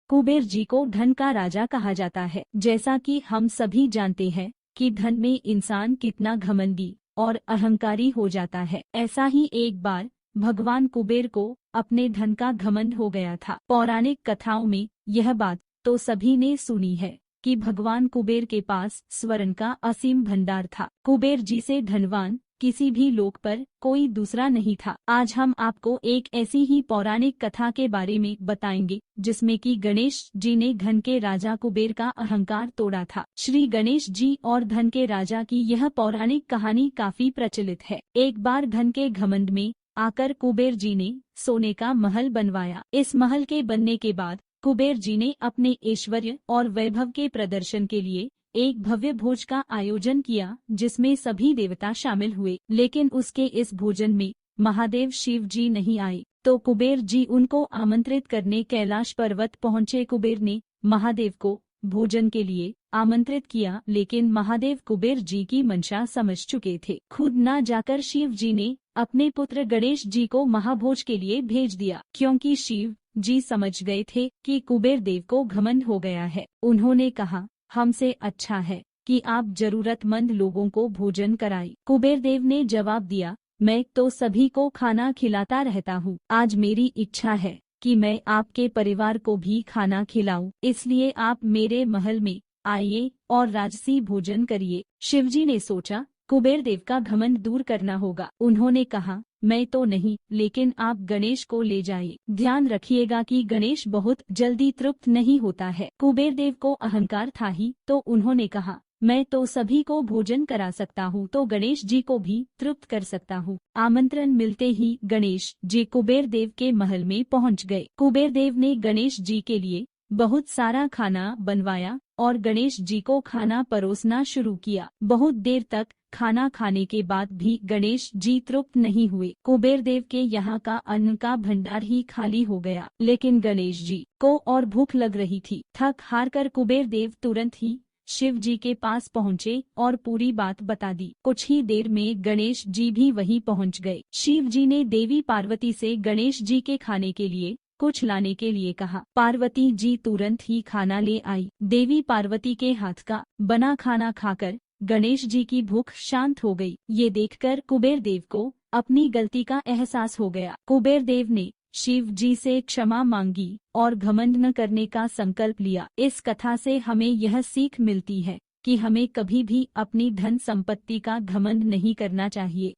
कुबेर जी को धन का राजा कहा जाता है। जैसा कि हम सभी जानते हैं कि धन में इंसान कितना घमंडी और अहंकारी हो जाता है। ऐसा ही एक बार भगवान कुबेर को अपने धन का घमंड हो गया था। पौराणिक कथाओं में यह बात तो सभी ने सुनी है कि भगवान कुबेर के पास स्वर्ण का असीम भंडार था। कुबेर जी से धनवान किसी भी लोक पर कोई दूसरा नहीं था। आज हम आपको एक ऐसी ही पौराणिक कथा के बारे में बताएंगे जिसमें कि गणेश जी ने धन के राजा कुबेर का अहंकार तोड़ा था। श्री गणेश जी और धन के राजा की यह पौराणिक कहानी काफी प्रचलित है। एक बार धन के घमंड में आकर कुबेर जी ने सोने का महल बनवाया। इस महल के बनने के बाद कुबेर जी ने अपने ऐश्वर्य और वैभव के प्रदर्शन के लिए एक भव्य भोज का आयोजन किया जिसमें सभी देवता शामिल हुए। लेकिन उसके इस भोजन में महादेव शिव जी नहीं आए, तो कुबेर जी उनको आमंत्रित करने कैलाश पर्वत पहुंचे। कुबेर ने महादेव को भोजन के लिए आमंत्रित किया, लेकिन महादेव कुबेर जी की मंशा समझ चुके थे। खुद न जाकर शिव जी ने अपने पुत्र गणेश जी को महाभोज के लिए भेज दिया, क्योंकि शिव जी समझ गए थे कि कुबेर देव को घमंड हो गया है। उन्होंने कहा, हमसे अच्छा है कि आप जरूरतमंद लोगों को भोजन कराएं। कुबेर देव ने जवाब दिया, मैं तो सभी को खाना खिलाता रहता हूँ। आज मेरी इच्छा है कि मैं आपके परिवार को भी खाना खिलाऊं, इसलिए आप मेरे महल में आइए और राजसी भोजन करिए। शिवजी ने सोचा, कुबेर देव का घमंड दूर करना होगा। उन्होंने कहा, मैं तो नहीं, लेकिन आप गणेश को ले जाइए। ध्यान रखिएगा कि गणेश बहुत जल्दी तृप्त नहीं होता है। कुबेर देव को अहंकार था ही, तो उन्होंने कहा, मैं तो सभी को भोजन करा सकता हूँ, तो गणेश जी को भी तृप्त कर सकता हूँ। आमंत्रण मिलते ही गणेश जी कुबेर देव के महल में पहुँच गए। कुबेर देव ने गणेश जी के लिए बहुत सारा खाना बनवाया और गणेश जी को खाना परोसना शुरू किया। बहुत देर तक खाना खाने के बाद भी गणेश जी तृप्त नहीं हुए। कुबेर देव के यहाँ का अन्न का भंडार ही खाली हो गया, लेकिन गणेश जी को और भूख लग रही थी। थक हार कर कुबेर देव तुरंत ही शिव जी के पास पहुँचे और पूरी बात बता दी। कुछ ही देर में गणेश जी भी वहीं पहुँच गए। शिव जी ने देवी पार्वती से गणेश जी के खाने के लिए कुछ लाने के लिए कहा। पार्वती जी तुरंत ही खाना ले आई। देवी पार्वती के हाथ का बना खाना खाकर गणेश जी की भूख शांत हो गई। ये देखकर कुबेर देव को अपनी गलती का एहसास हो गया। कुबेर देव ने शिव जी से क्षमा मांगी और घमंड न करने का संकल्प लिया। इस कथा से हमें यह सीख मिलती है कि हमें कभी भी अपनी धन संपत्ति का घमंड नहीं करना चाहिए।